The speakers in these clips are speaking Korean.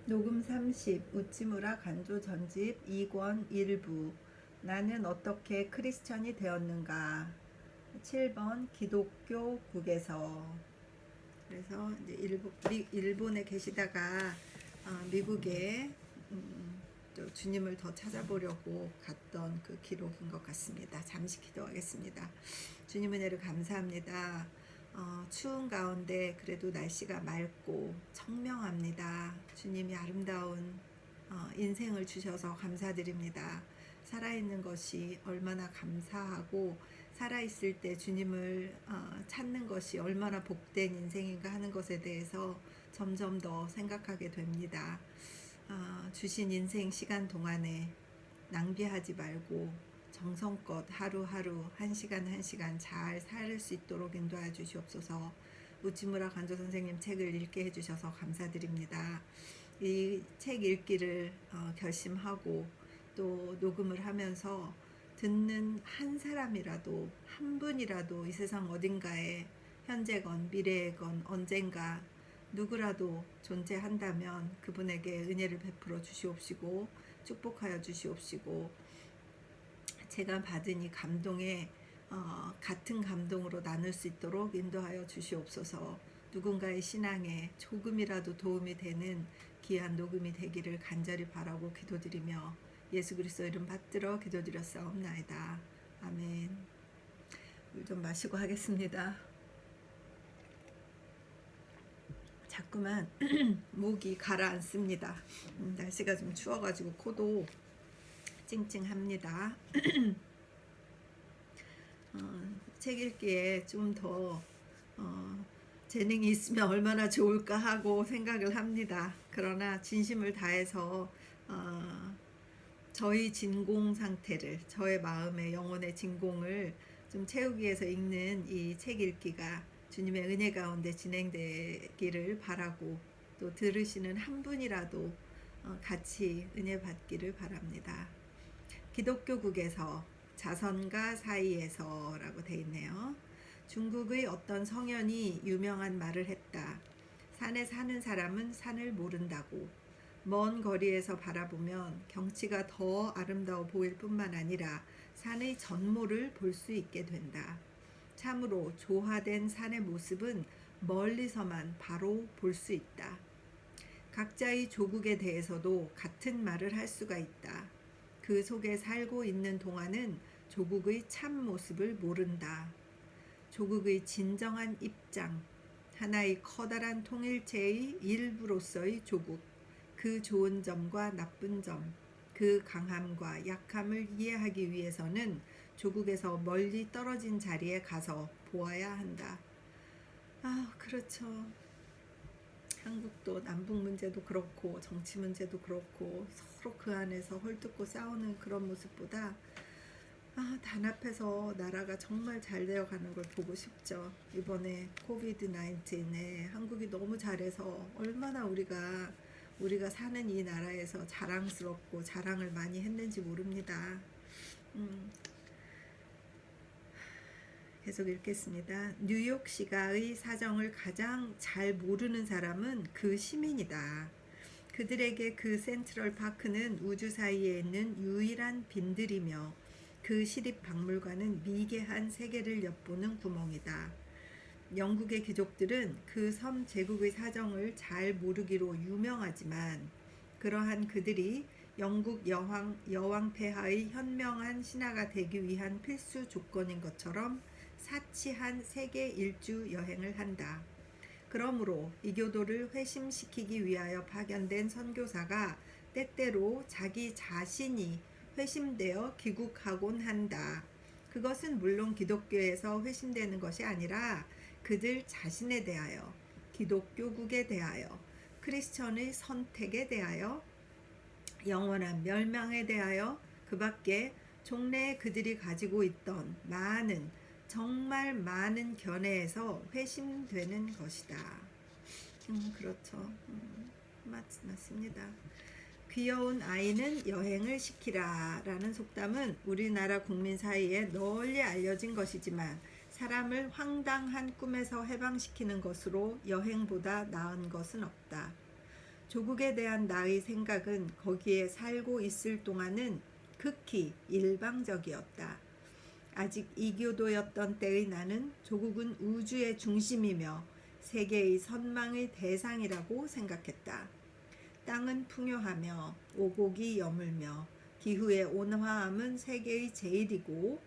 녹음 30 우찌무라 간조 전집 2권 일부 나는 어떻게 크리스천이 되었는가. 7번 기독교국에서. 그래서 이제 일본에 계시다가 미국에 또 주님을 더 찾아보려고 갔던 그 기록인 것 같습니다. 잠시 기도하겠습니다. 주님 은혜를 감사합니다. 추운 가운데 그래도 날씨가 맑고 청명합니다. 주님이 아름다운 인생을 주셔서 감사드립니다. 살아있는 것이 얼마나 감사하고 살아있을 때 주님을 찾는 것이 얼마나 복된 인생인가 하는 것에 대해서 점점 더 생각하게 됩니다. 주신 인생 시간 동안에 낭비하지 말고 정성껏 하루하루 한 시간 한 시간 잘 살 수 있도록 인도하여 주시옵소서. 우치무라 간조 선생님 책을 읽게 해주셔서 감사드립니다. 이 책 읽기를 결심하고 또 녹음을 하면서 듣는 한 사람이라도 한 분이라도 이 세상 어딘가에 현재건 미래건 언젠가 누구라도 존재한다면 그분에게 은혜를 베풀어 주시옵시고 축복하여 주시옵시고 제가 받은 이 감동에 같은 감동으로 나눌 수 있도록 인도하여 주시옵소서. 누군가의 신앙에 조금이라도 도움이 되는 귀한 녹음이 되기를 간절히 바라고 기도드리며 예수 그리스도 이름 받들어 기도드렸사옵나이다. 아멘. 물 좀 마시고 하겠습니다. 자꾸만 목이 가라앉습니다. 날씨가 좀 추워가지고 코도 찡찡합니다. 책 읽기에 좀 더 재능이 있으면 얼마나 좋을까 하고 생각을 합니다. 그러나 진심을 다해서 저희 진공 상태를, 저의 마음의 영혼의 진공을 좀 채우기 위해서 읽는 이 책 읽기가 주님의 은혜 가운데 진행되기를 바라고 또 들으시는 한 분이라도 같이 은혜 받기를 바랍니다. 기독교국에서 자선가 사이에서 라고 돼 있네요. 중국의 어떤 성현이 유명한 말을 했다. 산에 사는 사람은 산을 모른다고. 먼 거리에서 바라보면 경치가 더 아름다워 보일 뿐만 아니라 산의 전모를 볼 수 있게 된다. 참으로 조화된 산의 모습은 멀리서만 바로 볼 수 있다. 각자의 조국에 대해서도 같은 말을 할 수가 있다. 그 속에 살고 있는 동안은 조국의 참 모습을 모른다. 조국의 진정한 입장, 하나의 커다란 통일체의 일부로서의 조국, 그 좋은 점과 나쁜 점, 그 강함과 약함을 이해하기 위해서는 조국에서 멀리 떨어진 자리에 가서 보아야 한다. 그렇죠. 한국도 남북 문제도 그렇고 정치 문제도 그렇고 서로 그 안에서 헐뜯고 싸우는 그런 모습보다 단합해서 나라가 정말 잘 되어가는 걸 보고 싶죠. 이번에 코비드 19에 한국이 너무 잘해서 얼마나 우리가 사는 이 나라에서 자랑스럽고 자랑을 많이 했는지 모릅니다. 계속 읽겠습니다. 뉴욕시가의 사정을 가장 잘 모르는 사람은 그 시민이다. 그들에게 그 센트럴 파크는 우주 사이에 있는 유일한 빈들이며 그 시립박물관은 미개한 세계를 엿보는 구멍이다. 영국의 귀족들은 그 섬 제국의 사정을 잘 모르기로 유명하지만 그러한 그들이 영국 여왕 폐하의 현명한 신하가 되기 위한 필수 조건인 것처럼 사치한 세계 일주 여행을 한다. 그러므로 이교도를 회심시키기 위하여 파견된 선교사가 때때로 자기 자신이 회심되어 귀국하곤 한다. 그것은 물론 기독교에서 회심되는 것이 아니라 그들 자신에 대하여, 기독교국에 대하여, 크리스천의 선택에 대하여, 영원한 멸망에 대하여, 그 밖에 종래에 그들이 가지고 있던 많은, 정말 많은 견해에서 회심되는 것이다. 그렇죠. 맞습니다. 귀여운 아이는 여행을 시키라 라는 속담은 우리나라 국민 사이에 널리 알려진 것이지만 사람을 황당한 꿈에서 해방시키는 것으로 여행보다 나은 것은 없다. 조국에 대한 나의 생각은 거기에 살고 있을 동안은 극히 일방적이었다. 아직 이교도였던 때의 나는 조국은 우주의 중심이며 세계의 선망의 대상이라고 생각했다. 땅은 풍요하며 오곡이 여물며 기후의 온화함은 세계의 제일이고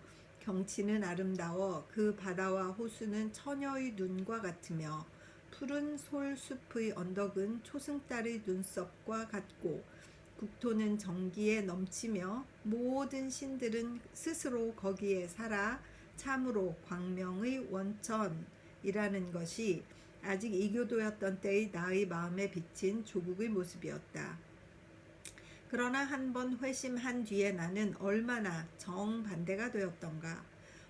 경치는 아름다워 그 바다와 호수는 처녀의 눈과 같으며 푸른 솔숲의 언덕은 초승달의 눈썹과 같고 국토는 정기에 넘치며 모든 신들은 스스로 거기에 살아 참으로 광명의 원천이라는 것이 아직 이교도였던 때의 나의 마음에 비친 조국의 모습이었다. 그러나 한번 회심한 뒤에 나는 얼마나 정반대가 되었던가.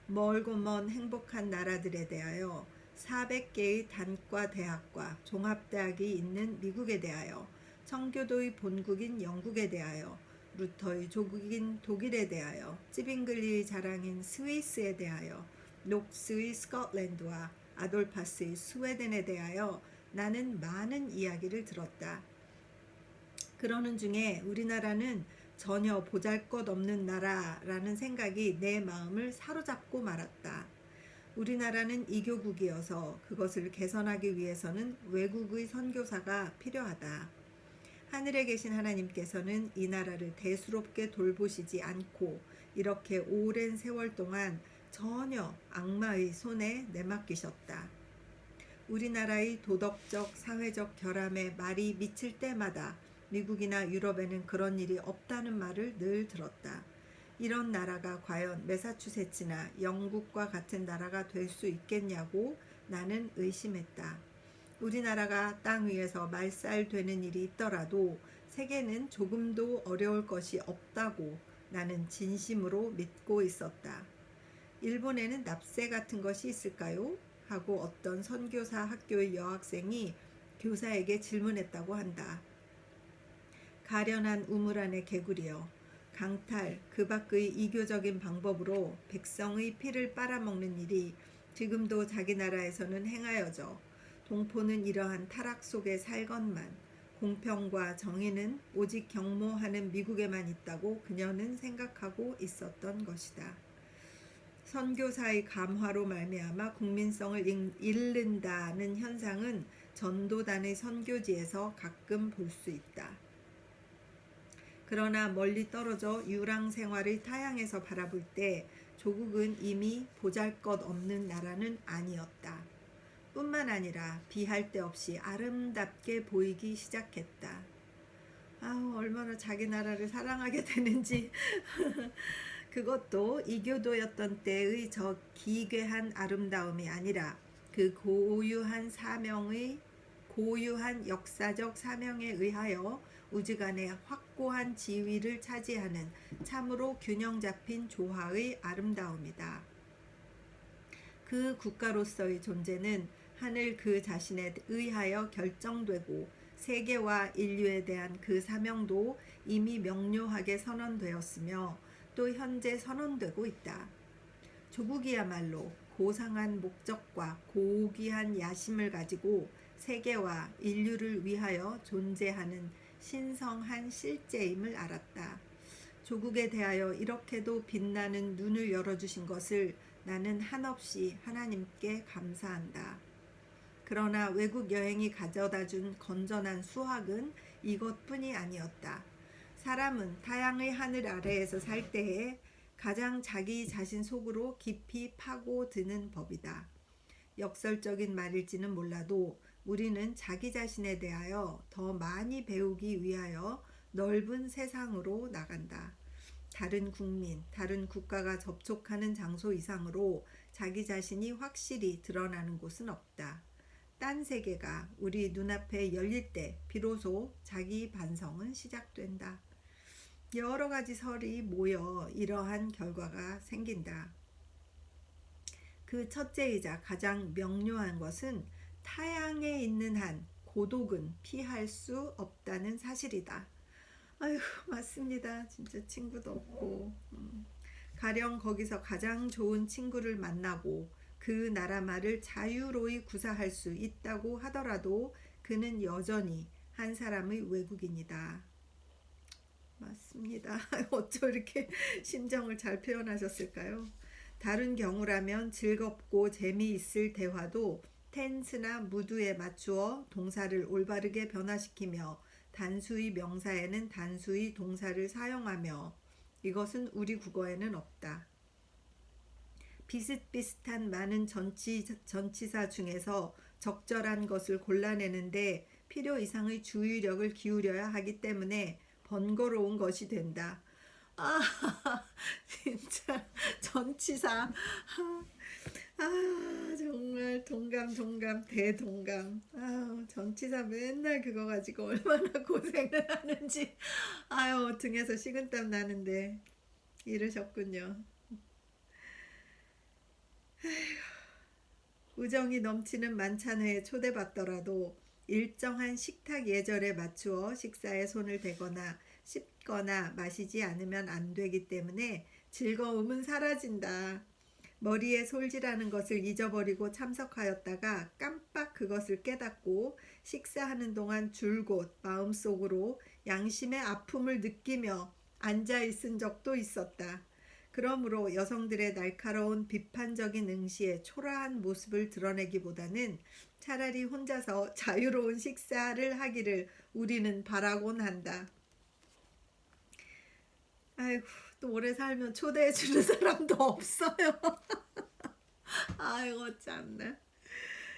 멀고 먼 행복한 나라들에 대하여 400개의 단과 대학과 종합대학이 있는 미국에 대하여 청교도의 본국인 영국에 대하여 루터의 조국인 독일에 대하여 찌빙글리의 자랑인 스위스에 대하여 녹스의 스코틀랜드와 아돌파스의 스웨덴에 대하여 나는 많은 이야기를 들었다. 그러는 중에 우리나라는 전혀 보잘것없는 나라라는 생각이 내 마음을 사로잡고 말았다. 우리나라는 이교국이어서 그것을 개선하기 위해서는 외국의 선교사가 필요하다. 하늘에 계신 하나님께서는 이 나라를 대수롭게 돌보시지 않고 이렇게 오랜 세월 동안 전혀 악마의 손에 내맡기셨다. 우리나라의 도덕적, 사회적 결함에 말이 미칠 때마다 미국이나 유럽에는 그런 일이 없다는 말을 늘 들었다. 이런 나라가 과연 매사추세츠나 영국과 같은 나라가 될 수 있겠냐고 나는 의심했다. 우리나라가 땅 위에서 말살되는 일이 있더라도 세계는 조금도 어려울 것이 없다고 나는 진심으로 믿고 있었다. 일본에는 납세 같은 것이 있을까요? 하고 어떤 선교사 학교의 여학생이 교사에게 질문했다고 한다. 가련한 우물 안의 개구리여, 강탈 그 밖의 이교적인 방법으로 백성의 피를 빨아먹는 일이 지금도 자기 나라에서는 행하여져 동포는 이러한 타락 속에 살건만 공평과 정의는 오직 경모하는 미국에만 있다고 그녀는 생각하고 있었던 것이다. 선교사의 감화로 말미암아 국민성을 잃는다는 현상은 전도단의 선교지에서 가끔 볼 수 있다. 그러나 멀리 떨어져 유랑 생활의 타향에서 바라볼 때 조국은 이미 보잘것없는 나라는 아니었다. 뿐만 아니라 비할 데 없이 아름답게 보이기 시작했다. 아우, 얼마나 자기 나라를 사랑하게 되는지. 그것도 이교도였던 때의 저 기괴한 아름다움이 아니라 그 고유한 역사적 사명에 의하여 우주간의 확고한 지위를 차지하는 참으로 균형 잡힌 조화의 아름다움이다. 그 국가로서의 존재는 하늘 그 자신에 의하여 결정되고 세계와 인류에 대한 그 사명도 이미 명료하게 선언되었으며 또 현재 선언되고 있다. 조국이야말로 고상한 목적과 고귀한 야심을 가지고 세계와 인류를 위하여 존재하는 신성한 실제임을 알았다. 조국에 대하여 이렇게도 빛나는 눈을 열어주신 것을 나는 한없이 하나님께 감사한다. 그러나 외국 여행이 가져다준 건전한 수학은 이것뿐이 아니었다. 사람은 타향의 하늘 아래에서 살 때에 가장 자기 자신 속으로 깊이 파고드는 법이다. 역설적인 말일지는 몰라도 우리는 자기 자신에 대하여 더 많이 배우기 위하여 넓은 세상으로 나간다. 다른 국민, 다른 국가가 접촉하는 장소 이상으로 자기 자신이 확실히 드러나는 곳은 없다. 딴 세계가 우리 눈앞에 열릴 때 비로소 자기 반성은 시작된다. 여러 가지 설이 모여 이러한 결과가 생긴다. 그 첫째이자 가장 명료한 것은 타향에 있는 한 고독은 피할 수 없다는 사실이다. 아유, 맞습니다. 진짜 친구도 없고 가령 거기서 가장 좋은 친구를 만나고 그 나라 말을 자유로이 구사할 수 있다고 하더라도 그는 여전히 한 사람의 외국인이다. 맞습니다. 어쩜 이렇게 심정을 잘 표현하셨을까요? 다른 경우라면 즐겁고 재미있을 대화도 텐스나 무드에 맞추어 동사를 올바르게 변화시키며 단수의 명사에는 단수의 동사를 사용하며 이것은 우리 국어에는 없다. 비슷비슷한 많은 전치사 중에서 적절한 것을 골라내는데 필요 이상의 주의력을 기울여야 하기 때문에 번거로운 것이 된다. 아, 진짜 전치사. 정말 동감 대동감. 전치사 맨날 그거 가지고 얼마나 고생을 하는지. 등에서 식은땀 나는데 이러셨군요. 우정이 넘치는 만찬회에 초대받더라도 일정한 식탁 예절에 맞추어 식사에 손을 대거나 씹거나 마시지 않으면 안 되기 때문에 즐거움은 사라진다. 머리에 솔질하는 것을 잊어버리고 참석하였다가 깜빡 그것을 깨닫고 식사하는 동안 줄곧 마음속으로 양심의 아픔을 느끼며 앉아있은 적도 있었다. 그러므로 여성들의 날카로운 비판적인 응시에 초라한 모습을 드러내기보다는 차라리 혼자서 자유로운 식사를 하기를 우리는 바라곤 한다. 아이고, 또 오래 살면 초대해 주는 사람도 없어요. 아이고 참나.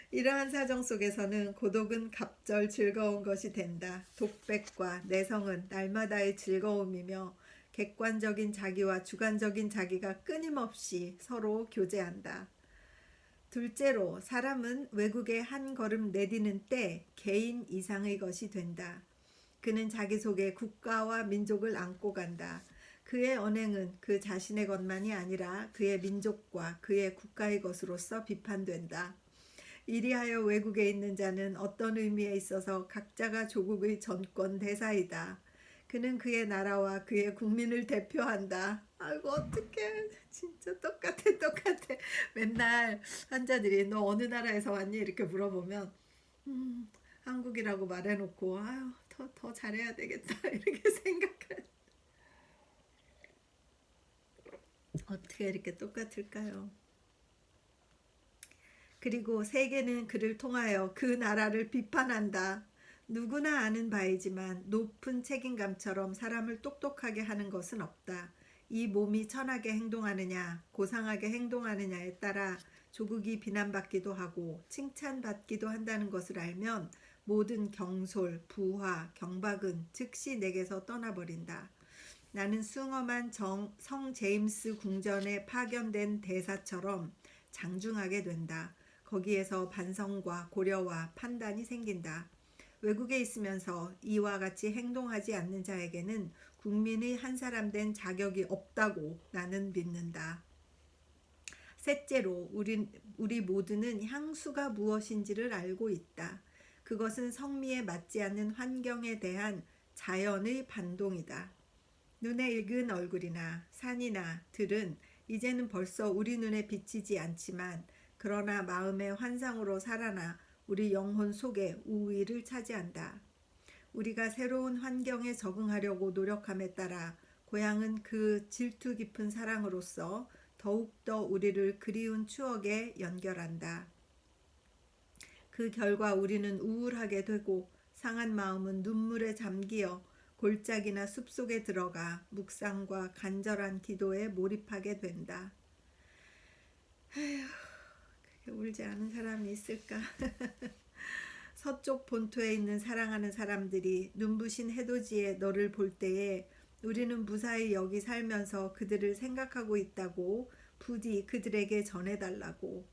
이러한 사정 속에서는 고독은 갑절 즐거운 것이 된다. 독백과 내성은 날마다의 즐거움이며 객관적인 자기와 주관적인 자기가 끊임없이 서로 교제한다. 둘째로 사람은 외국에 한 걸음 내디는 때 개인 이상의 것이 된다. 그는 자기 속에 국가와 민족을 안고 간다. 그의 언행은 그 자신의 것만이 아니라 그의 민족과 그의 국가의 것으로서 비판된다. 이리하여 외국에 있는 자는 어떤 의미에 있어서 각자가 조국의 전권 대사이다. 그는 그의 나라와 그의 국민을 대표한다. 아이고 어떡해. 진짜 똑같아. 맨날 환자들이 너 어느 나라에서 왔니? 이렇게 물어보면 한국이라고 말해놓고 더 잘해야 되겠다 이렇게 생각해. 어떻게 이렇게 똑같을까요? 그리고 세계는 그를 통하여 그 나라를 비판한다. 누구나 아는 바이지만 높은 책임감처럼 사람을 똑똑하게 하는 것은 없다. 이 몸이 천하게 행동하느냐, 고상하게 행동하느냐에 따라 조국이 비난받기도 하고 칭찬받기도 한다는 것을 알면 모든 경솔, 부하, 경박은 즉시 내게서 떠나버린다. 나는 숭엄한 성 제임스 궁전에 파견된 대사처럼 장중하게 된다. 거기에서 반성과 고려와 판단이 생긴다. 외국에 있으면서 이와 같이 행동하지 않는 자에게는 국민의 한 사람 된 자격이 없다고 나는 믿는다. 셋째로 우리 모두는 향수가 무엇인지를 알고 있다. 그것은 성미에 맞지 않는 환경에 대한 자연의 반동이다. 눈에 익은 얼굴이나 산이나 들은 이제는 벌써 우리 눈에 비치지 않지만 그러나 마음의 환상으로 살아나 우리 영혼 속에 우위를 차지한다. 우리가 새로운 환경에 적응하려고 노력함에 따라 고향은 그 질투 깊은 사랑으로서 더욱더 우리를 그리운 추억에 연결한다. 그 결과 우리는 우울하게 되고 상한 마음은 눈물에 잠기어 골짜기나 숲속에 들어가 묵상과 간절한 기도에 몰입하게 된다. 울지 않은 사람이 있을까? 서쪽 본토에 있는 사랑하는 사람들이 눈부신 해돋이에 너를 볼 때에 우리는 무사히 여기 살면서 그들을 생각하고 있다고 부디 그들에게 전해달라고.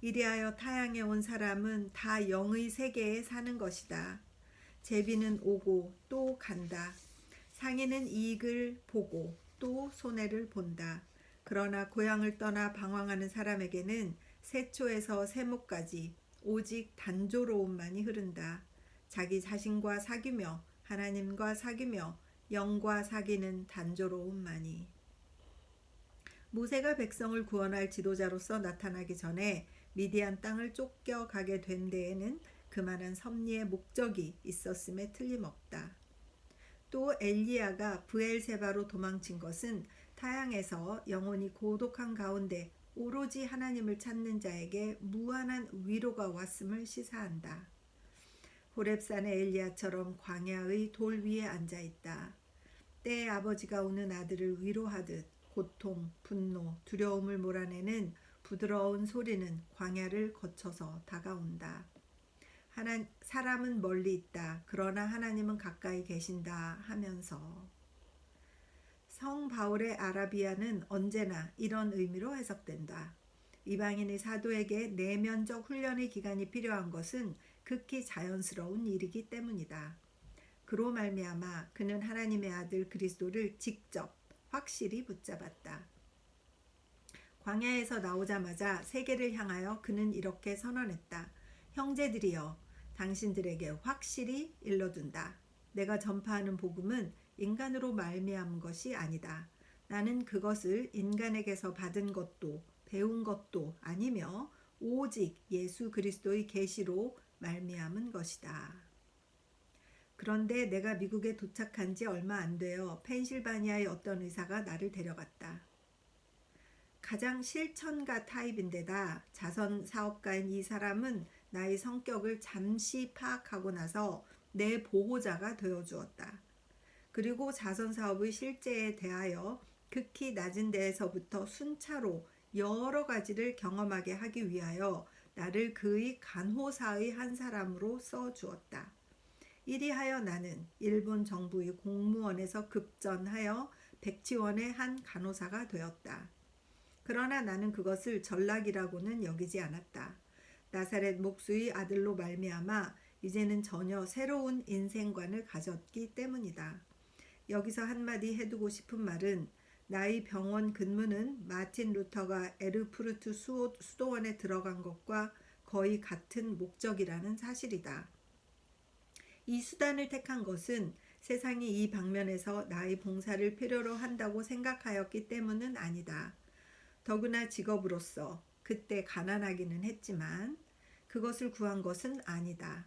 이리하여 타향에 온 사람은 다 영의 세계에 사는 것이다. 제비는 오고 또 간다. 상인은 이익을 보고 또 손해를 본다. 그러나 고향을 떠나 방황하는 사람에게는 세초에서 세모까지 오직 단조로움만이 흐른다. 자기 자신과 사귀며 하나님과 사귀며 영과 사귀는 단조로움만이. 모세가 백성을 구원할 지도자로서 나타나기 전에 미디안 땅을 쫓겨가게 된 데에는 그만한 섭리의 목적이 있었음에 틀림없다. 또 엘리야가 브엘세바로 도망친 것은 타향에서 영혼이 고독한 가운데 오로지 하나님을 찾는 자에게 무한한 위로가 왔음을 시사한다. 호렙산의 엘리야처럼 광야의 돌 위에 앉아있다. 때의 아버지가 우는 아들을 위로하듯 고통, 분노, 두려움을 몰아내는 부드러운 소리는 광야를 거쳐서 다가온다. 사람은 멀리 있다. 그러나 하나님은 가까이 계신다 하면서. 성 바울의 아라비아는 언제나 이런 의미로 해석된다. 이방인의 사도에게 내면적 훈련의 기간이 필요한 것은 극히 자연스러운 일이기 때문이다. 그로 말미암아 그는 하나님의 아들 그리스도를 직접 확실히 붙잡았다. 광야에서 나오자마자 세계를 향하여 그는 이렇게 선언했다. 형제들이여, 당신들에게 확실히 일러둔다. 내가 전파하는 복음은 인간으로 말미암은 것이 아니다. 나는 그것을 인간에게서 받은 것도 배운 것도 아니며 오직 예수 그리스도의 계시로 말미암은 것이다. 그런데 내가 미국에 도착한 지 얼마 안 되어 펜실바니아의 어떤 의사가 나를 데려갔다. 가장 실천가 타입인데다 자선 사업가인 이 사람은 나의 성격을 잠시 파악하고 나서 내 보호자가 되어주었다. 그리고 자선 사업의 실제에 대하여 극히 낮은 데에서부터 순차로 여러 가지를 경험하게 하기 위하여 나를 그의 간호사의 한 사람으로 써주었다. 이리하여 나는 일본 정부의 공무원에서 급전하여 백지원의 한 간호사가 되었다. 그러나 나는 그것을 전락이라고는 여기지 않았다. 나사렛 목수의 아들로 말미암아 이제는 전혀 새로운 인생관을 가졌기 때문이다. 여기서 한마디 해두고 싶은 말은 나의 병원 근무는 마틴 루터가 에르푸르트 수도원에 들어간 것과 거의 같은 목적이라는 사실이다. 이 수단을 택한 것은 세상이 이 방면에서 나의 봉사를 필요로 한다고 생각하였기 때문은 아니다. 더구나 직업으로서 그때 가난하기는 했지만 그것을 구한 것은 아니다.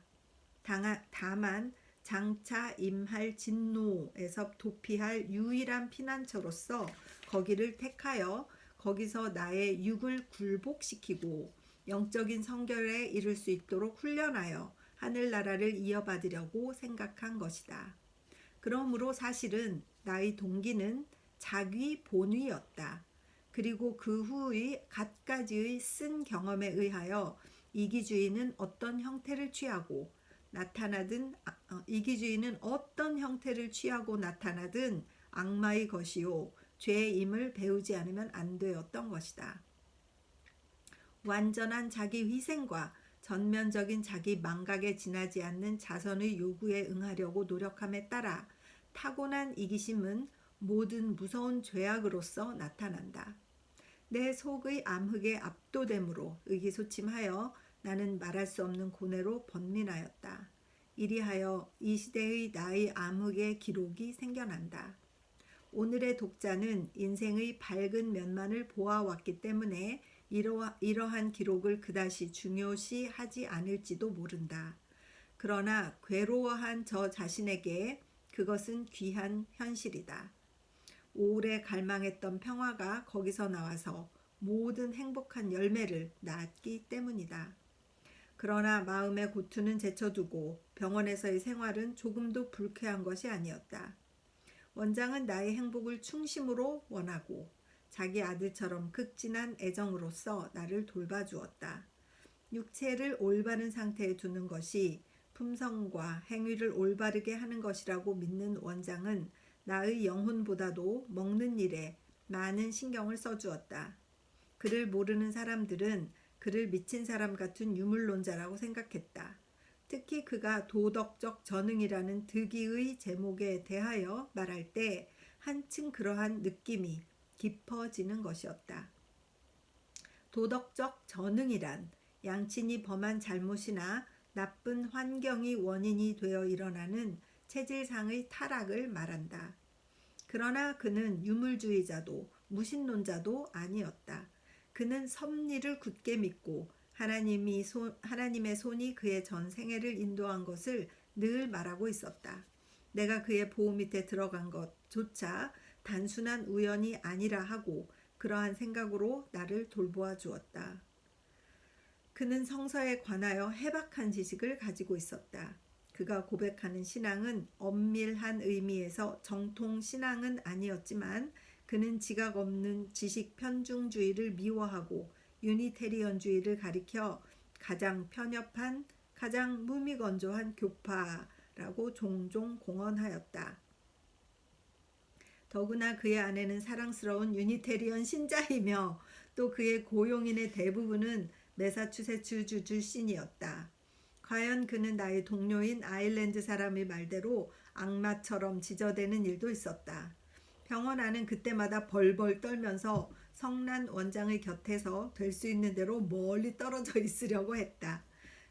다만 장차 임할 진노에서 도피할 유일한 피난처로서 거기를 택하여 거기서 나의 육을 굴복시키고 영적인 성결에 이를 수 있도록 훈련하여 하늘나라를 이어받으려고 생각한 것이다. 그러므로 사실은 나의 동기는 자기 본위였다. 그리고 그 후의 갖가지의 쓴 경험에 의하여 이기주의는 어떤 형태를 취하고 나타나든 악마의 것이요 죄임을 배우지 않으면 안 되었던 것이다. 완전한 자기 희생과 전면적인 자기 망각에 지나지 않는 자선의 요구에 응하려고 노력함에 따라 타고난 이기심은 모든 무서운 죄악으로서 나타난다. 내 속의 암흑에 압도됨으로 의기소침하여 나는 말할 수 없는 고뇌로 번민하였다. 이리하여 이 시대의 나의 암흑의 기록이 생겨난다. 오늘의 독자는 인생의 밝은 면만을 보아왔기 때문에 이러한 기록을 그다지 중요시 하지 않을지도 모른다. 그러나 괴로워한 저 자신에게 그것은 귀한 현실이다. 오래 갈망했던 평화가 거기서 나와서 모든 행복한 열매를 낳았기 때문이다. 그러나 마음의 고투는 제쳐두고 병원에서의 생활은 조금도 불쾌한 것이 아니었다. 원장은 나의 행복을 충심으로 원하고 자기 아들처럼 극진한 애정으로서 나를 돌봐주었다. 육체를 올바른 상태에 두는 것이 품성과 행위를 올바르게 하는 것이라고 믿는 원장은 나의 영혼보다도 먹는 일에 많은 신경을 써주었다. 그를 모르는 사람들은 그를 미친 사람 같은 유물론자라고 생각했다. 특히 그가 도덕적 전응이라는 득이의 제목에 대하여 말할 때 한층 그러한 느낌이 깊어지는 것이었다. 도덕적 전응이란 양친이 범한 잘못이나 나쁜 환경이 원인이 되어 일어나는 체질상의 타락을 말한다. 그러나 그는 유물주의자도 무신론자도 아니었다. 그는 섭리를 굳게 믿고 하나님의 손이 그의 전 생애를 인도한 것을 늘 말하고 있었다. 내가 그의 보호 밑에 들어간 것조차 단순한 우연이 아니라 하고 그러한 생각으로 나를 돌보아 주었다. 그는 성서에 관하여 해박한 지식을 가지고 있었다. 그가 고백하는 신앙은 엄밀한 의미에서 정통 신앙은 아니었지만 그는 지각 없는 지식 편중주의를 미워하고 유니테리언주의를 가리켜 가장 편협한, 가장 무미건조한 교파라고 종종 공언하였다. 더구나 그의 아내는 사랑스러운 유니테리언 신자이며 또 그의 고용인의 대부분은 매사추세츠주 출신이었다. 과연 그는 나의 동료인 아일랜드 사람의 말대로 악마처럼 지저대는 일도 있었다. 병원 안은 그때마다 벌벌 떨면서 성난 원장의 곁에서 될 수 있는 대로 멀리 떨어져 있으려고 했다.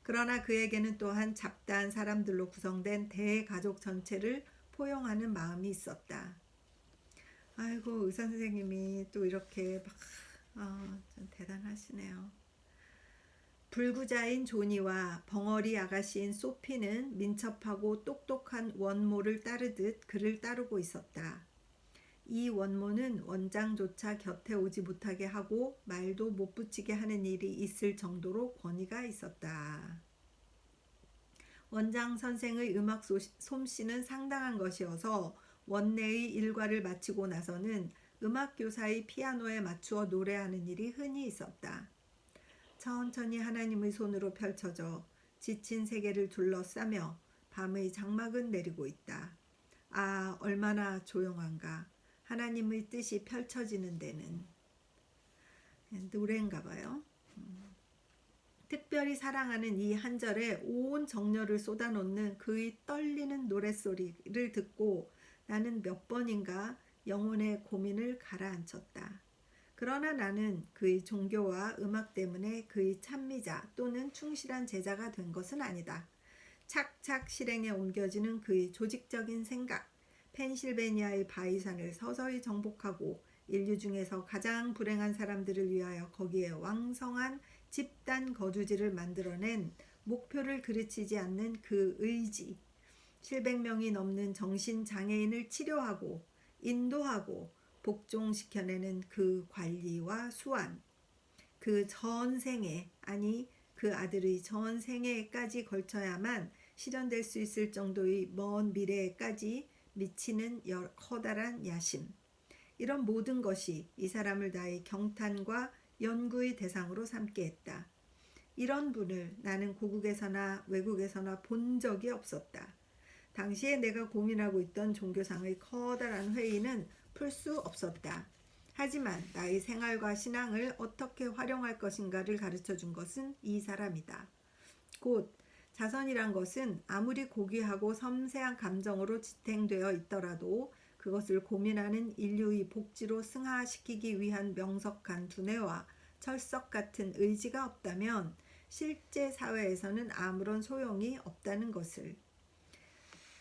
그러나 그에게는 또한 잡다한 사람들로 구성된 대가족 전체를 포용하는 마음이 있었다. 아이고, 의사 선생님이 또 이렇게 좀 대단하시네요. 불구자인 조니와 벙어리 아가씨인 소피는 민첩하고 똑똑한 원모를 따르듯 그를 따르고 있었다. 이 원모는 원장조차 곁에 오지 못하게 하고 말도 못 붙이게 하는 일이 있을 정도로 권위가 있었다. 원장 선생의 음악 솜씨는 상당한 것이어서 원내의 일과를 마치고 나서는 음악 교사의 피아노에 맞추어 노래하는 일이 흔히 있었다. 천천히 하나님의 손으로 펼쳐져 지친 세계를 둘러싸며 밤의 장막은 내리고 있다. 아, 얼마나 조용한가. 하나님의 뜻이 펼쳐지는 데는. 노래인가 봐요. 특별히 사랑하는 이 한 절에 온 정열을 쏟아놓는 그의 떨리는 노랫소리를 듣고 나는 몇 번인가 영혼의 고민을 가라앉혔다. 그러나 나는 그의 종교와 음악 때문에 그의 찬미자 또는 충실한 제자가 된 것은 아니다. 착착 실행에 옮겨지는 그의 조직적인 생각, 펜실베니아의 바위산을 서서히 정복하고 인류 중에서 가장 불행한 사람들을 위하여 거기에 왕성한 집단 거주지를 만들어낸 목표를 그르치지 않는 그 의지, 700명이 넘는 정신장애인을 치료하고 인도하고 복종시켜내는 그 관리와 수완, 그 전생에, 아니 그 아들의 전생에까지 걸쳐야만 실현될 수 있을 정도의 먼 미래에까지 미치는 커다란 야심, 이런 모든 것이 이 사람을 나의 경탄과 연구의 대상으로 삼게 했다. 이런 분을 나는 고국에서나 외국에서나 본 적이 없었다. 당시에 내가 고민하고 있던 종교상의 커다란 회의는 풀 수 없었다. 하지만 나의 생활과 신앙을 어떻게 활용할 것인가를 가르쳐 준 것은 이 사람이다. 곧 자선이란 것은 아무리 고귀하고 섬세한 감정으로 지탱되어 있더라도 그것을 고민하는 인류의 복지로 승화시키기 위한 명석한 두뇌와 철석 같은 의지가 없다면 실제 사회에서는 아무런 소용이 없다는 것을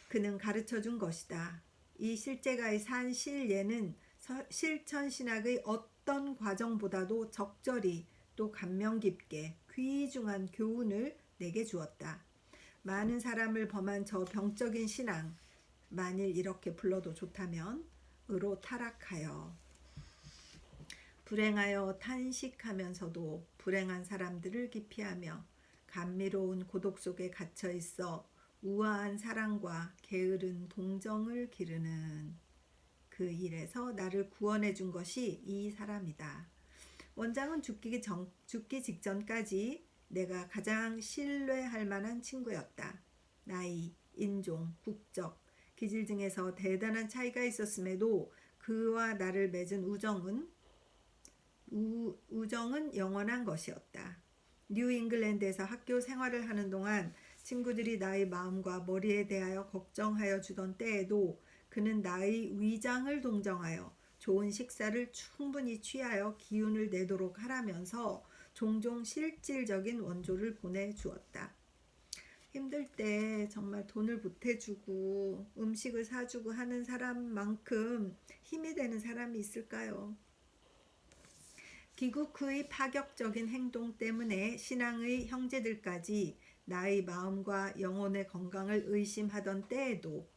그는 가르쳐 준 것이다. 이 실제가의 산 실예는 실천신학의 어떤 과정보다도 적절히 또 감명 깊게 귀중한 교훈을 내게 주었다. 많은 사람을 범한 저 병적인 신앙, 만일 이렇게 불러도 좋다면 으로 타락하여 불행하여 탄식하면서도 불행한 사람들을 기피하며 감미로운 고독 속에 갇혀 있어 우아한 사랑과 게으른 동정을 기르는 그 일에서 나를 구원해 준 것이 이 사람이다. 원장은 죽기 직전까지 내가 가장 신뢰할 만한 친구였다. 나이, 인종, 국적, 기질 등에서 대단한 차이가 있었음에도 그와 나를 맺은 우정은 영원한 것이었다. 뉴 잉글랜드에서 학교 생활을 하는 동안 친구들이 나의 마음과 머리에 대하여 걱정하여 주던 때에도 그는 나의 위장을 동정하여 좋은 식사를 충분히 취하여 기운을 내도록 하라면서 종종 실질적인 원조를 보내주었다. 힘들 때 정말 돈을 보태주고 음식을 사주고 하는 사람만큼 힘이 되는 사람이 있을까요? 귀국후의 파격적인 행동 때문에 신앙의 형제들까지 나의 마음과 영혼의 건강을 의심하던 때에도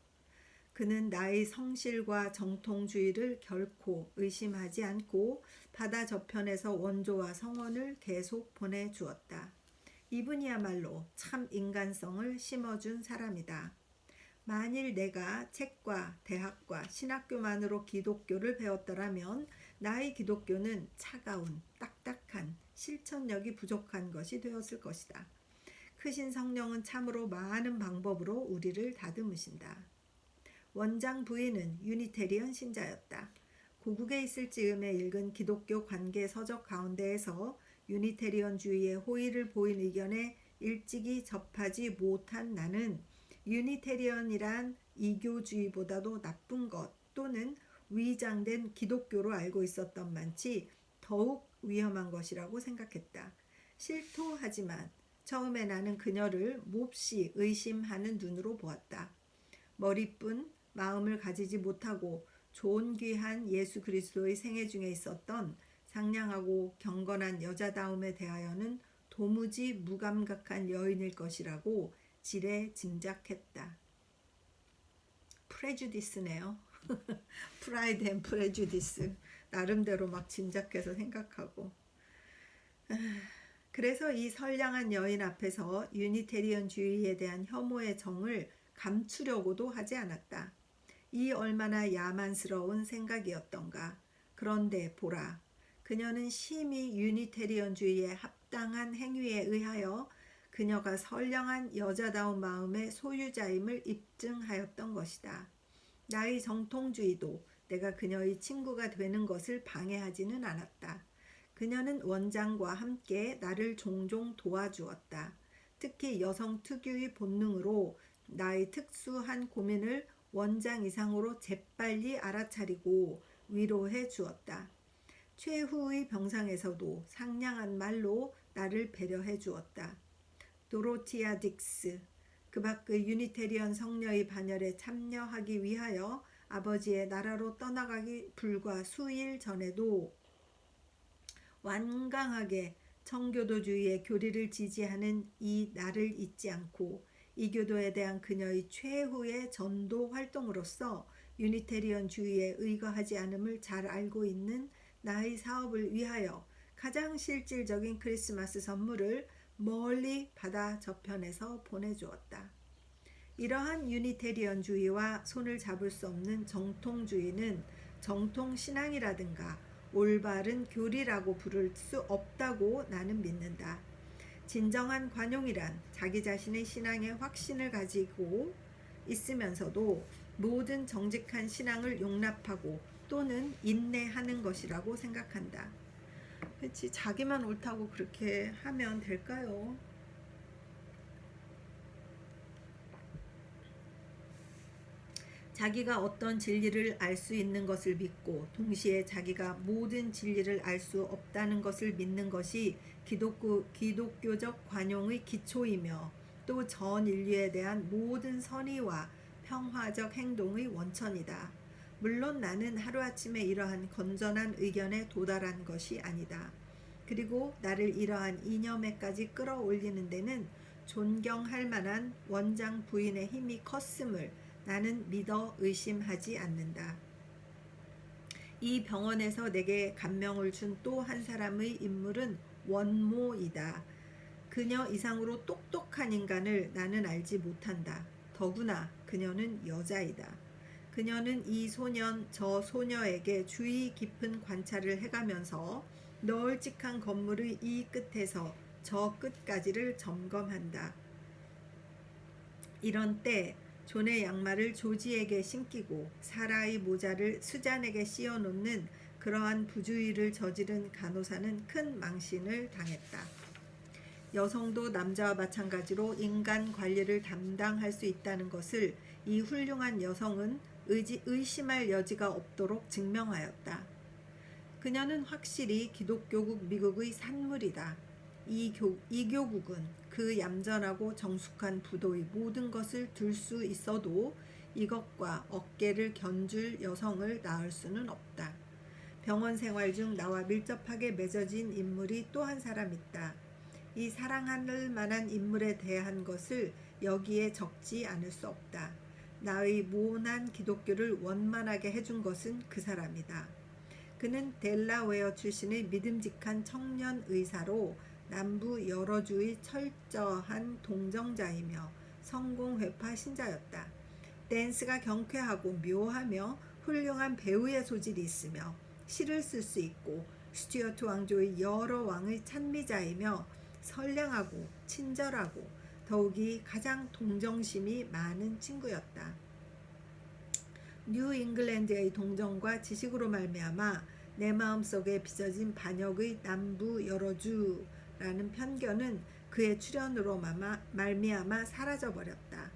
그는 나의 성실과 정통주의를 결코 의심하지 않고 바다 저편에서 원조와 성원을 계속 보내주었다. 이분이야말로 참 인간성을 심어준 사람이다. 만일 내가 책과 대학과 신학교만으로 기독교를 배웠더라면 나의 기독교는 차가운, 딱딱한, 실천력이 부족한 것이 되었을 것이다. 크신 성령은 참으로 많은 방법으로 우리를 다듬으신다. 원장 부인은 유니테리언 신자였다. 고국에 있을 즈음에 읽은 기독교 관계 서적 가운데에서 유니테리언주의의 호의를 보인 의견에 일찍이 접하지 못한 나는 유니테리언이란 이교주의보다도 나쁜 것 또는 위장된 기독교로 알고 있었던 만치 더욱 위험한 것이라고 생각했다. 실토하지만 처음에 나는 그녀를 몹시 의심하는 눈으로 보았다. 머리뿐 마음을 가지지 못하고 존귀한 예수 그리스도의 생애 중에 있었던 상냥하고 경건한 여자다움에 대하여는 도무지 무감각한 여인일 것이라고 지레 짐작했다. 프레주디스네요. 프라이드 앤 프레주디스. 나름대로 막 짐작해서 생각하고. 그래서 이 선량한 여인 앞에서 유니테리언주의에 대한 혐오의 정을 감추려고도 하지 않았다. 이 얼마나 야만스러운 생각이었던가. 그런데 보라. 그녀는 심히 유니테리언주의에 합당한 행위에 의하여 그녀가 선량한 여자다운 마음의 소유자임을 입증하였던 것이다. 나의 정통주의도 내가 그녀의 친구가 되는 것을 방해하지는 않았다. 그녀는 원장과 함께 나를 종종 도와주었다. 특히 여성 특유의 본능으로 나의 특수한 고민을 원장 이상으로 재빨리 알아차리고 위로해 주었다. 최후의 병상에서도 상냥한 말로 나를 배려해 주었다. 도로티아 딕스, 그 밖의 유니테리언 성녀의 반열에 참여하기 위하여 아버지의 나라로 떠나가기 불과 수일 전에도 완강하게 청교도주의의 교리를 지지하는 이 나를 잊지 않고 이 교도에 대한 그녀의 최후의 전도 활동으로서 유니테리언주의에 의거하지 않음을 잘 알고 있는 나의 사업을 위하여 가장 실질적인 크리스마스 선물을 멀리 바다 저편에서 보내주었다. 이러한 유니테리언주의와 손을 잡을 수 없는 정통주의는 정통신앙이라든가 올바른 교리라고 부를 수 없다고 나는 믿는다. 진정한 관용이란 자기 자신의 신앙에 확신을 가지고 있으면서도 모든 정직한 신앙을 용납하고 또는 인내하는 것이라고 생각한다. 그렇지, 자기만 옳다고 그렇게 하면 될까요? 자기가 어떤 진리를 알 수 있는 것을 믿고 동시에 자기가 모든 진리를 알 수 없다는 것을 믿는 것이 기독교적 관용의 기초이며 또 전 인류에 대한 모든 선의와 평화적 행동의 원천이다. 물론 나는 하루아침에 이러한 건전한 의견에 도달한 것이 아니다. 그리고 나를 이러한 이념에까지 끌어올리는 데는 존경할 만한 원장 부인의 힘이 컸음을 나는 믿어 의심하지 않는다. 이 병원에서 내게 감명을 준 또 한 사람의 인물은 원모이다. 그녀 이상으로 똑똑한 인간을 나는 알지 못한다. 더구나 그녀는 여자이다. 그녀는 이 소년 저 소녀에게 주의 깊은 관찰을 해가면서 널찍한 건물의 이 끝에서 저 끝까지를 점검한다. 이런 때 존의 양말을 조지에게 신기고 사라의 모자를 수잔에게 씌워놓는 그러한 부주의를 저지른 간호사는 큰 망신을 당했다. 여성도 남자와 마찬가지로 인간 관리를 담당할 수 있다는 것을 이 훌륭한 여성은 의심할 여지가 없도록 증명하였다. 그녀는 확실히 기독교국 미국의 산물이다. 이 교국은 그 얌전하고 정숙한 부도의 모든 것을 들 수 있어도 이것과 어깨를 견줄 여성을 낳을 수는 없다. 병원 생활 중 나와 밀접하게 맺어진 인물이 또 한 사람 있다. 이 사랑할 만한 인물에 대한 것을 여기에 적지 않을 수 없다. 나의 모난 기독교를 원만하게 해준 것은 그 사람이다. 그는 델라웨어 출신의 믿음직한 청년 의사로 남부 여러 주의 철저한 동정자이며 성공회파 신자였다. 댄스가 경쾌하고 묘하며 훌륭한 배우의 소질이 있으며 시를 쓸 수 있고 스튜어트 왕조의 여러 왕의 찬미자이며 선량하고 친절하고 더욱이 가장 동정심이 많은 친구였다. 뉴 잉글랜드의 동정과 지식으로 말미암아 내 마음속에 빚어진 반역의 남부 여러주라는 편견은 그의 출현으로 말미암아 사라져버렸다.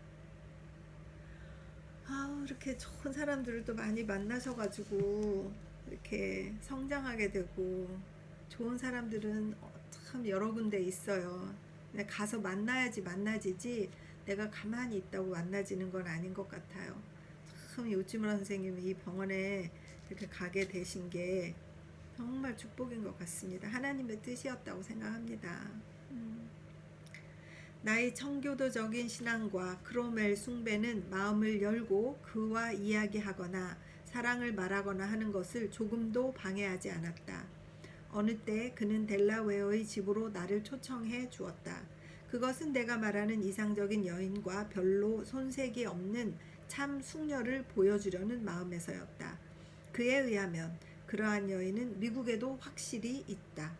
이렇게 좋은 사람들을 또 많이 만나셔가지고 이렇게 성장하게 되고, 좋은 사람들은 참 여러 군데 있어요. 가서 만나지지 내가 가만히 있다고 만나지는 건 아닌 것 같아요. 참 요지무라 선생님이 이 병원에 이렇게 가게 되신 게 정말 축복인 것 같습니다. 하나님의 뜻이었다고 생각합니다. 나의 청교도적인 신앙과 크로멜 숭배는 마음을 열고 그와 이야기하거나 사랑을 말하거나 하는 것을 조금도 방해하지 않았다. 어느 때 그는 델라웨어의 집으로 나를 초청해 주었다. 그것은 내가 말하는 이상적인 여인과 별로 손색이 없는 참 숙녀를 보여주려는 마음에서였다. 그에 의하면 그러한 여인은 미국에도 확실히 있다.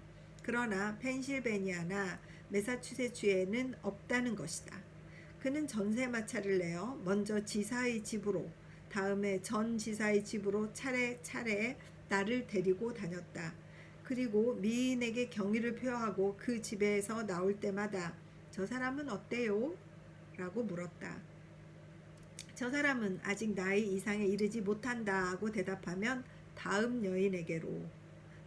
그러나 펜실베니아나 매사추세츠에는 없다는 것이다. 그는 전세마차를 내어 먼저 지사의 집으로, 다음에 전 지사의 집으로 차례차례 나를 데리고 다녔다. 그리고 미인에게 경의를 표하고 그 집에서 나올 때마다 저 사람은 어때요? 라고 물었다. 저 사람은 아직 나이 이상에 이르지 못한다 하고 대답하면 다음 여인에게로,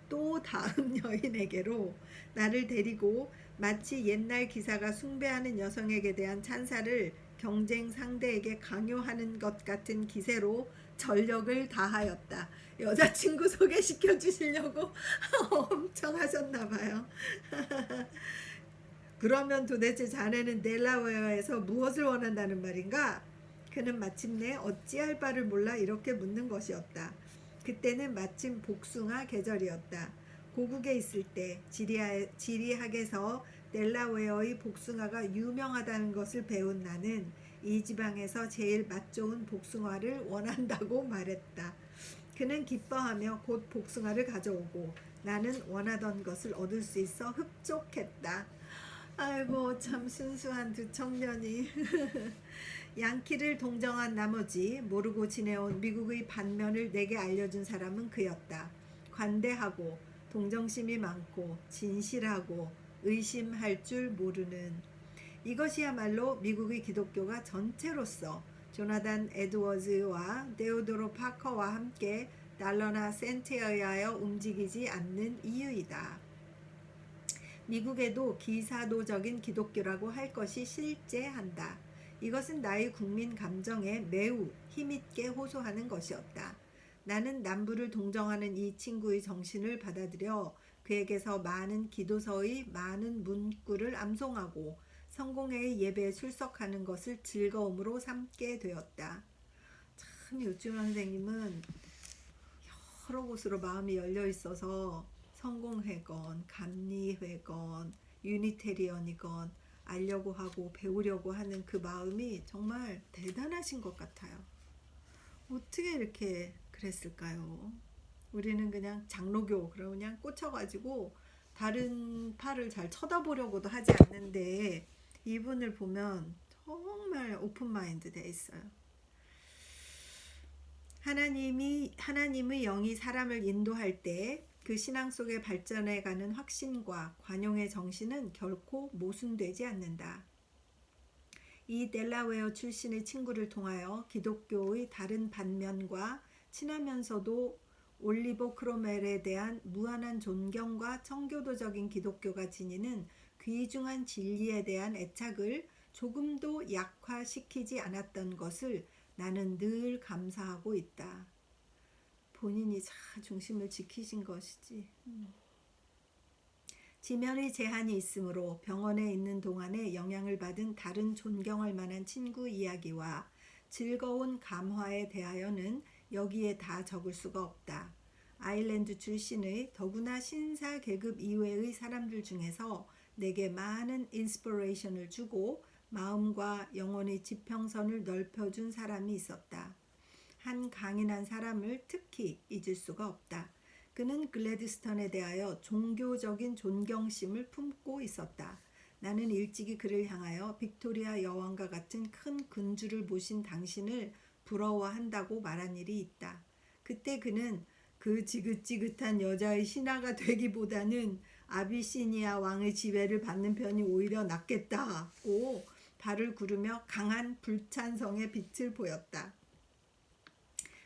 또 다음 여인에게로 나를 데리고 마치 옛날 기사가 숭배하는 여성에게 대한 찬사를 경쟁 상대에게 강요하는 것 같은 기세로 전력을 다하였다. 여자친구 소개시켜 주시려고 엄청 하셨나 봐요. 그러면 도대체 자네는 델라웨어에서 무엇을 원한다는 말인가? 그는 마침내 어찌할 바를 몰라 이렇게 묻는 것이었다. 그때는 마침 복숭아 계절이었다. 고국에 있을 때 지리학에서 델라웨어의 복숭아가 유명하다는 것을 배운 나는 이 지방에서 제일 맛 좋은 복숭아를 원한다고 말했다. 그는 기뻐하며 곧 복숭아를 가져오고 나는 원하던 것을 얻을 수 있어 흡족했다. 아이고 참 순수한 두 청년이 양키를 동정한 나머지 모르고 지내온 미국의 반면을 내게 알려준 사람은 그였다. 관대하고 동정심이 많고 진실하고 의심할 줄 모르는, 이것이야말로 미국의 기독교가 전체로서 조나단 에드워즈와 데오도로 파커와 함께 달러나 센트에 의하여 움직이지 않는 이유이다. 미국에도 기사도적인 기독교라고 할 것이 실제한다. 이것은 나의 국민 감정에 매우 힘있게 호소하는 것이었다. 나는 남부를 동정하는 이 친구의 정신을 받아들여 그에게서 많은 기도서의 많은 문구를 암송하고 성공회의 예배에 출석하는 것을 즐거움으로 삼게 되었다. 참 요지무라 선생님은 여러 곳으로 마음이 열려 있어서 성공회건 감리회건 유니테리언이건 알려고 하고 배우려고 하는 그 마음이 정말 대단하신 것 같아요. 어떻게 이렇게 그랬을까요? 우리는 그냥 장로교 그러면 그냥 꽂혀가지고 다른 파를 잘 쳐다보려고도 하지 않는데 이분을 보면 정말 오픈마인드 돼 있어요. 하나님의 영이 사람을 인도할 때 그 신앙 속에 발전해가는 확신과 관용의 정신은 결코 모순되지 않는다. 이 델라웨어 출신의 친구를 통하여 기독교의 다른 반면과 친하면서도 올리버 크로멜에 대한 무한한 존경과 청교도적인 기독교가 지니는 귀중한 진리에 대한 애착을 조금도 약화시키지 않았던 것을 나는 늘 감사하고 있다. 본인이 중심을 지키신 것이지. 지면의 제한이 있으므로 병원에 있는 동안에 영향을 받은 다른 존경할 만한 친구 이야기와 즐거운 감화에 대하여는 여기에 다 적을 수가 없다. 아일랜드 출신의 더구나 신사 계급 이외의 사람들 중에서 내게 많은 인스피레이션을 주고 마음과 영혼의 지평선을 넓혀준 사람이 있었다. 한 강인한 사람을 특히 잊을 수가 없다. 그는 글래디스턴에 대하여 종교적인 존경심을 품고 있었다. 나는 일찍이 그를 향하여 빅토리아 여왕과 같은 큰 군주를 모신 당신을 부러워한다고 말한 일이 있다. 그때 그는 그 지긋지긋한 여자의 신하가 되기보다는 아비시니아 왕의 지배를 받는 편이 오히려 낫겠다고 발을 구르며 강한 불찬성의 빛을 보였다.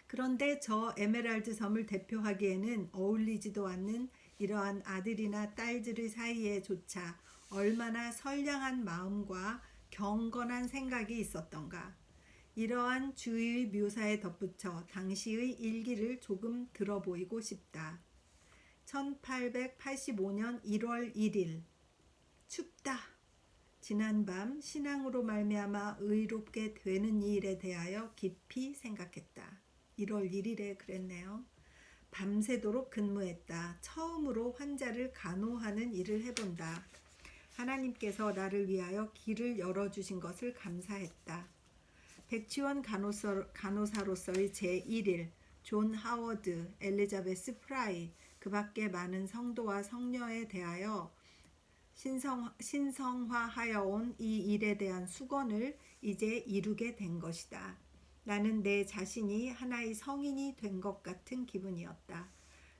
그런데 저 에메랄드 섬을 대표하기에는 어울리지도 않는 이러한 아들이나 딸들의 사이에조차 얼마나 선량한 마음과 경건한 생각이 있었던가. 이러한 주의 묘사에 덧붙여 당시의 일기를 조금 들어보이고 싶다. 1885년 1월 1일 춥다. 지난밤 신앙으로 말미암아 의롭게 되는 일에 대하여 깊이 생각했다. 1월 1일에 그랬네요. 밤새도록 근무했다. 처음으로 환자를 간호하는 일을 해본다. 하나님께서 나를 위하여 길을 열어주신 것을 감사했다. 백지원 간호사로서의 제1일, 존 하워드, 엘리자베스 프라이, 그 밖에 많은 성도와 성녀에 대하여 신성화하여 온 이 일에 대한 수건을 이제 이루게 된 것이다. 나는 내 자신이 하나의 성인이 된 것 같은 기분이었다.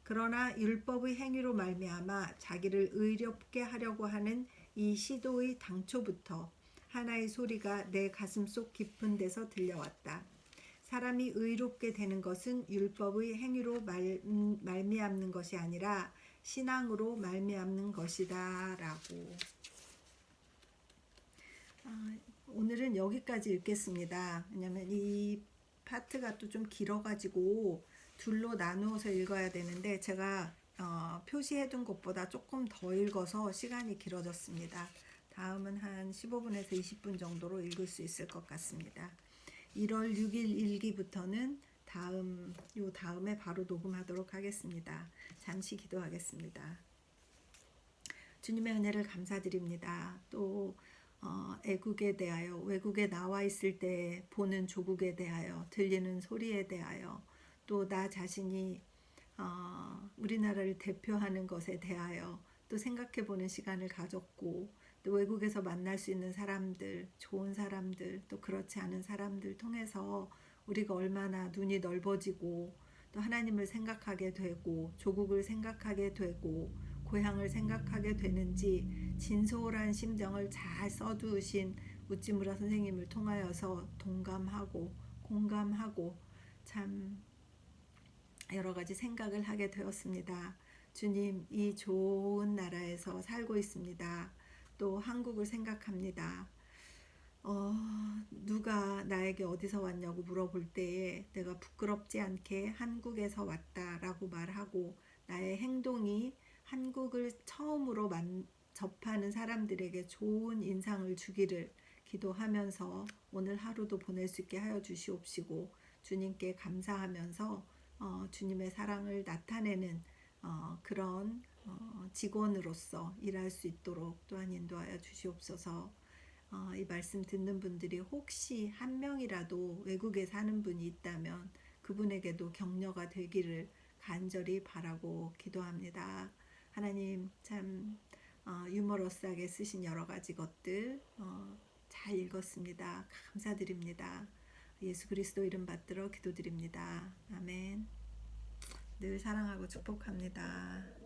그러나 율법의 행위로 말미암아 자기를 의롭게 하려고 하는 이 시도의 당초부터 하나의 소리가 내 가슴속 깊은 데서 들려왔다. 사람이 의롭게 되는 것은 율법의 행위로 말미암는 것이 아니라 신앙으로 말미암는 것이다 라고. 오늘은 여기까지 읽겠습니다. 왜냐면 이 파트가 또 좀 길어가지고 둘로 나누어서 읽어야 되는데 제가 표시해둔 것보다 조금 더 읽어서 시간이 길어졌습니다. 다음은 한 15분에서 20분 정도로 읽을 수 있을 것 같습니다. 1월 6일 일기부터는 다음에 바로 녹음하도록 하겠습니다. 잠시 기도하겠습니다. 주님의 은혜를 감사드립니다. 또 애국에 대하여, 외국에 나와 있을 때 보는 조국에 대하여, 들리는 소리에 대하여, 또 나 자신이 우리나라를 대표하는 것에 대하여 또 생각해보는 시간을 가졌고, 또 외국에서 만날 수 있는 사람들, 좋은 사람들, 또 그렇지 않은 사람들 통해서 우리가 얼마나 눈이 넓어지고 또 하나님을 생각하게 되고 조국을 생각하게 되고 고향을 생각하게 되는지 진솔한 심정을 잘 써두신 우찌무라 선생님을 통하여서 동감하고 공감하고 참 여러 가지 생각을 하게 되었습니다. 주님, 이 좋은 나라에서 살고 있습니다. 또 한국을 생각합니다. 누가 나에게 어디서 왔냐고 물어볼 때에 내가 부끄럽지 않게 한국에서 왔다라고 말하고 나의 행동이 한국을 처음으로 접하는 사람들에게 좋은 인상을 주기를 기도하면서 오늘 하루도 보낼 수 있게 하여 주시옵시고 주님께 감사하면서 주님의 사랑을 나타내는 그런 직원으로서 일할 수 있도록 또한 인도하여 주시옵소서. 이 말씀 듣는 분들이 혹시 한 명이라도 외국에 사는 분이 있다면 그분에게도 격려가 되기를 간절히 바라고 기도합니다. 하나님 참 유머러스하게 쓰신 여러 가지 것들 잘 읽었습니다. 감사드립니다. 예수 그리스도 이름 받들어 기도드립니다. 아멘. 늘 사랑하고 축복합니다.